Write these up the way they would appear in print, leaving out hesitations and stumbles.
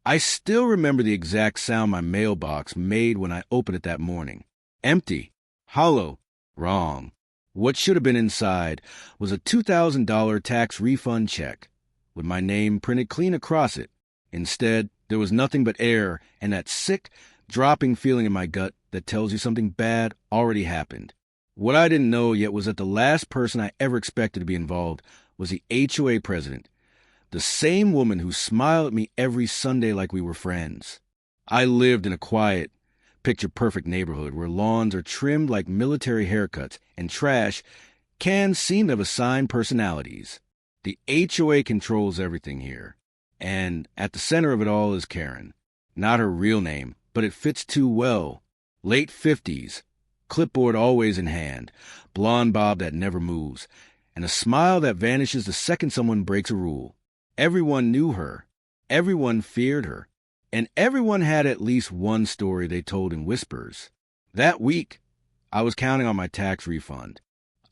I still remember the exact sound my mailbox made when I opened it that morning. Empty. Hollow. Wrong. What should have been inside was a $2,000 tax refund check with my name printed clean across it. Instead, there was nothing but air and that sick, dropping feeling in my gut that tells you something bad already happened. What I didn't know yet was that the last person I ever expected to be involved was the HOA president, the same woman who smiled at me every Sunday like we were friends. I lived in a quiet, picture-perfect neighborhood where lawns are trimmed like military haircuts and trash cans seem to have assigned personalities. The HOA controls everything here. And at the center of it all is Karen. Not her real name, but it fits too well. Late 50s, clipboard always in hand, blonde bob that never moves, and a smile that vanishes the second someone breaks a rule. Everyone knew her. Everyone feared her. And everyone had at least one story they told in whispers. That week, I was counting on my tax refund.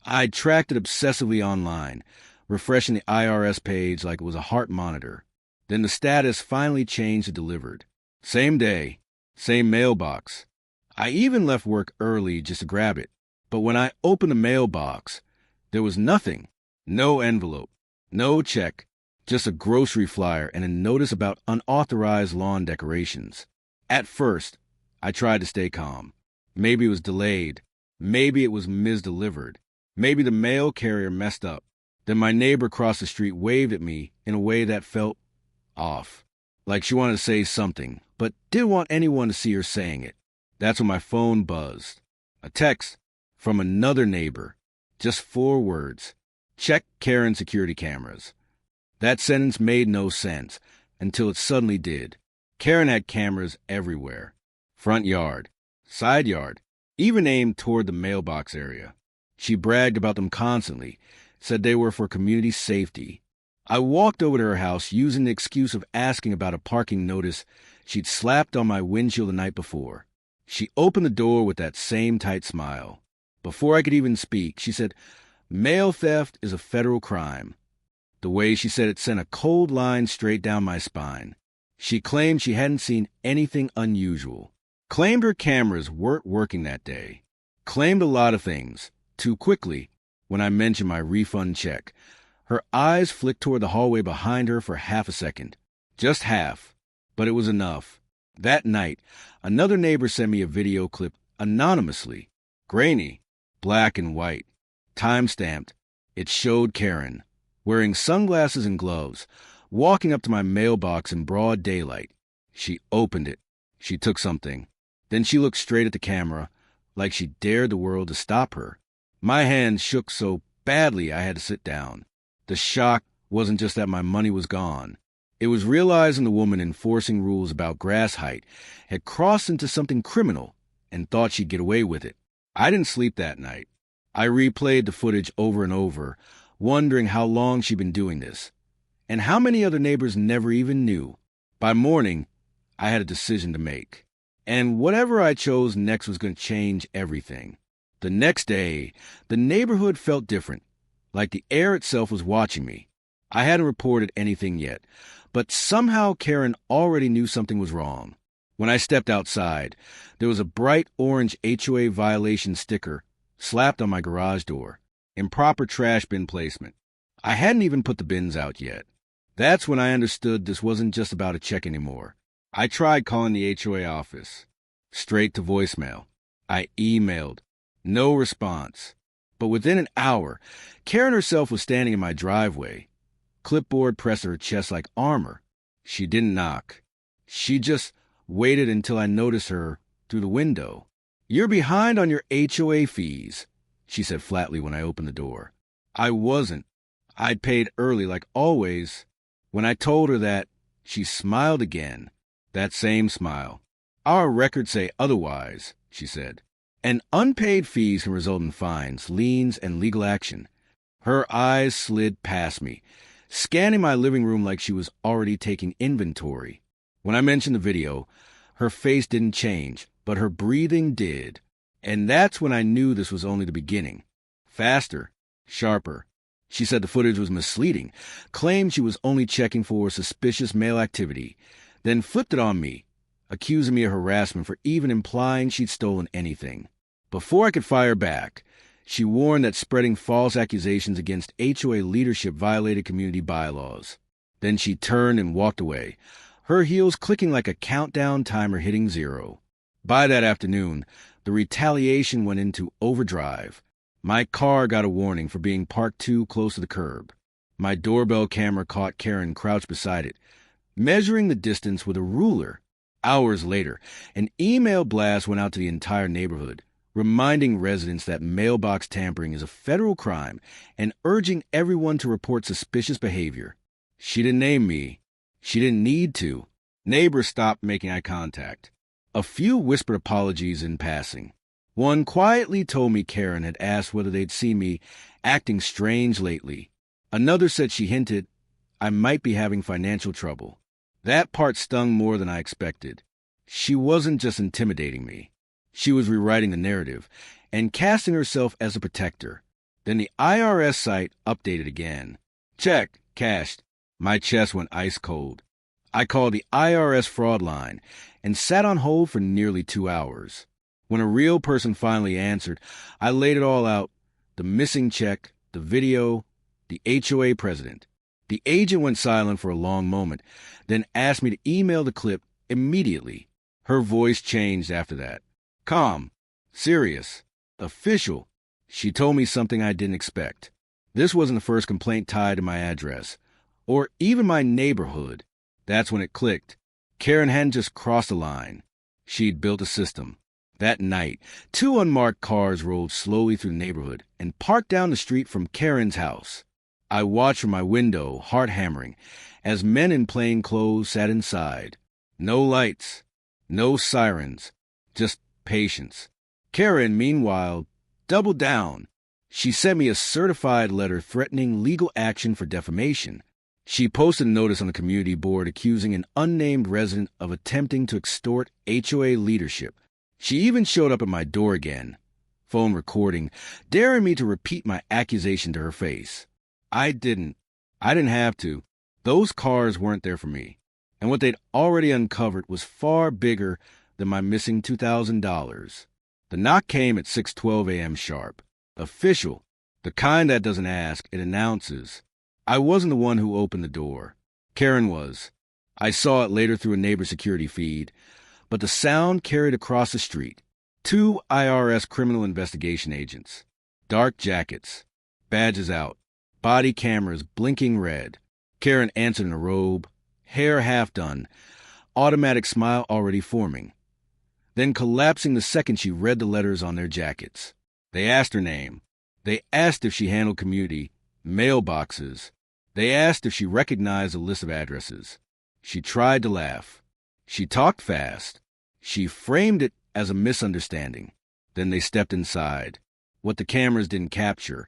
I tracked it obsessively online, refreshing the IRS page like it was a heart monitor. Then the status finally changed to delivered. Same day, same mailbox. I even left work early just to grab it. But when I opened the mailbox, there was nothing. No envelope, no check, just a grocery flyer and a notice about unauthorized lawn decorations. At first, I tried to stay calm. Maybe it was delayed. Maybe it was misdelivered. Maybe the mail carrier messed up. Then my neighbor across the street waved at me in a way that felt off, like she wanted to say something, but didn't want anyone to see her saying it. That's when my phone buzzed. A text from another neighbor. Just 4 words. Check Karen security cameras. That sentence made no sense until it suddenly did. Karen had cameras everywhere. Front yard, side yard, even aimed toward the mailbox area. She bragged about them constantly, said they were for community safety. I walked over to her house using the excuse of asking about a parking notice she'd slapped on my windshield the night before. She opened the door with that same tight smile. Before I could even speak, she said, "Mail theft is a federal crime." The way she said it sent a cold line straight down my spine. She claimed she hadn't seen anything unusual. Claimed her cameras weren't working that day. Claimed a lot of things, too quickly, when I mentioned my refund check. Her eyes flicked toward the hallway behind her for half a second. Just half, but it was enough. That night, another neighbor sent me a video clip anonymously. Grainy, black and white, time-stamped. It showed Karen, wearing sunglasses and gloves, walking up to my mailbox in broad daylight. She opened it. She took something. Then she looked straight at the camera, like she dared the world to stop her. My hands shook so badly I had to sit down. The shock wasn't just that my money was gone. It was realizing the woman enforcing rules about grass height had crossed into something criminal and thought she'd get away with it. I didn't sleep that night. I replayed the footage over and over, wondering how long she'd been doing this, and how many other neighbors never even knew. By morning, I had a decision to make, and whatever I chose next was going to change everything. The next day, the neighborhood felt different, like the air itself was watching me. I hadn't reported anything yet, but somehow Karen already knew something was wrong. When I stepped outside, there was a bright orange HOA violation sticker slapped on my garage door. Improper trash bin placement. I hadn't even put the bins out yet. That's when I understood this wasn't just about a check anymore. I tried calling the HOA office. Straight to voicemail. I emailed. No response. But within an hour, Karen herself was standing in my driveway. Clipboard pressed to her chest like armor. She didn't knock. She just waited until I noticed her through the window. "You're behind on your HOA fees," she said flatly when I opened the door. I wasn't. I'd paid early like always. When I told her that, she smiled again. That same smile. "Our records say otherwise," she said. "And unpaid fees can result in fines, liens, and legal action." Her eyes slid past me, scanning my living room like she was already taking inventory. When I mentioned the video, her face didn't change, but her breathing did. And that's when I knew this was only the beginning. Faster, sharper. She said the footage was misleading, claimed she was only checking for suspicious mail activity, then flipped it on me, accusing me of harassment for even implying she'd stolen anything. Before I could fire back, she warned that spreading false accusations against HOA leadership violated community bylaws. Then she turned and walked away, her heels clicking like a countdown timer hitting 0. By that afternoon, the retaliation went into overdrive. My car got a warning for being parked too close to the curb. My doorbell camera caught Karen crouched beside it, measuring the distance with a ruler. Hours later, an email blast went out to the entire neighborhood, reminding residents that mailbox tampering is a federal crime and urging everyone to report suspicious behavior. She didn't name me. She didn't need to. Neighbors stopped making eye contact. A few whispered apologies in passing. One quietly told me Karen had asked whether they'd seen me acting strange lately. Another said she hinted I might be having financial trouble. That part stung more than I expected. She wasn't just intimidating me. She was rewriting the narrative and casting herself as a protector. Then the IRS site updated again. Check, cashed. My chest went ice cold. I called the IRS fraud line and sat on hold for nearly 2 hours. When a real person finally answered, I laid it all out: the missing check, the video, the HOA president. The agent went silent for a long moment, then asked me to email the clip immediately. Her voice changed after that. Calm, serious, official. She told me something I didn't expect. This wasn't the first complaint tied to my address, or even my neighborhood. That's when it clicked. Karen hadn't just crossed a line. She'd built a system. That night, 2 unmarked cars rolled slowly through the neighborhood and parked down the street from Karen's house. I watched from my window, heart hammering, as men in plain clothes sat inside. No lights, no sirens, just patience. Karen, meanwhile, doubled down. She sent me a certified letter threatening legal action for defamation. She posted a notice on the community board accusing an unnamed resident of attempting to extort HOA leadership. She even showed up at my door again, phone recording, daring me to repeat my accusation to her face. I didn't have to. Those cars weren't there for me, and what they'd already uncovered was far bigger than my missing $2,000. The knock came at 6:12 a.m. sharp. Official, the kind that doesn't ask, it announces. I wasn't the one who opened the door. Karen was. I saw it later through a neighbor's security feed, but the sound carried across the street. 2 IRS criminal investigation agents. Dark jackets. Badges out. Body cameras blinking red. Karen answered in a robe, hair half done, automatic smile already forming. Then collapsing the second she read the letters on their jackets. They asked her name. They asked if she handled community, mailboxes. They asked if she recognized a list of addresses. She tried to laugh. She talked fast. She framed it as a misunderstanding. Then they stepped inside. What the cameras didn't capture,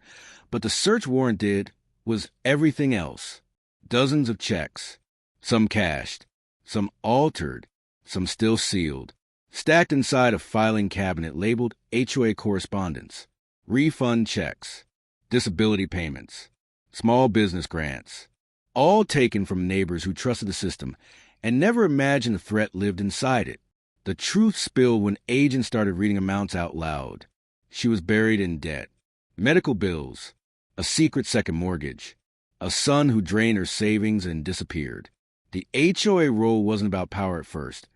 but the search warrant did, was everything else. Dozens of checks. Some cashed. Some altered. Some still sealed. Stacked inside a filing cabinet labeled HOA correspondence. Refund checks. Disability payments. Small business grants. All taken from neighbors who trusted the system and never imagined the threat lived inside it. The truth spilled when agents started reading amounts out loud. She was buried in debt. Medical bills. A secret second mortgage. A son who drained her savings and disappeared. The HOA role wasn't about power at first.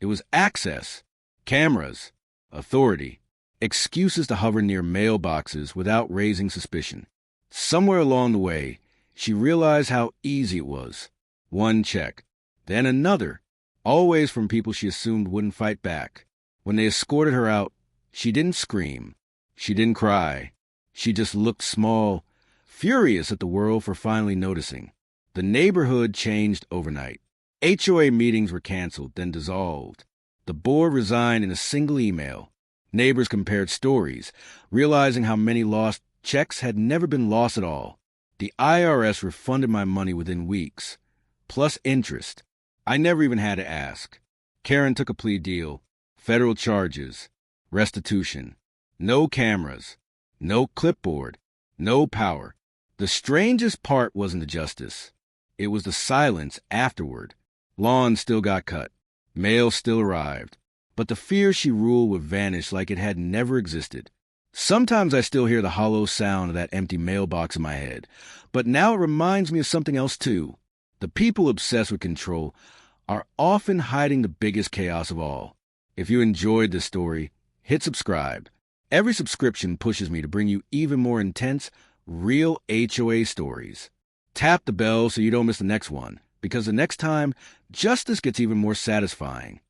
It was access, cameras, authority, excuses to hover near mailboxes without raising suspicion. Somewhere along the way, she realized how easy it was. One check, then another, always from people she assumed wouldn't fight back. When they escorted her out, she didn't scream. She didn't cry. She just looked small, furious at the world for finally noticing. The neighborhood changed overnight. HOA meetings were canceled, then dissolved. The board resigned in a single email. Neighbors compared stories, realizing how many lost checks had never been lost at all. The IRS refunded my money within weeks, plus interest. I never even had to ask. Karen took a plea deal, federal charges, restitution. No cameras, no clipboard, no power. The strangest part wasn't the justice. It was the silence afterward. Lawn still got cut. Mail still arrived. But the fear she ruled would vanish like it had never existed. Sometimes I still hear the hollow sound of that empty mailbox in my head, but now it reminds me of something else too. The people obsessed with control are often hiding the biggest chaos of all. If you enjoyed this story, hit subscribe. Every subscription pushes me to bring you even more intense, real HOA stories. Tap the bell so you don't miss the next one, because the next time, justice gets even more satisfying.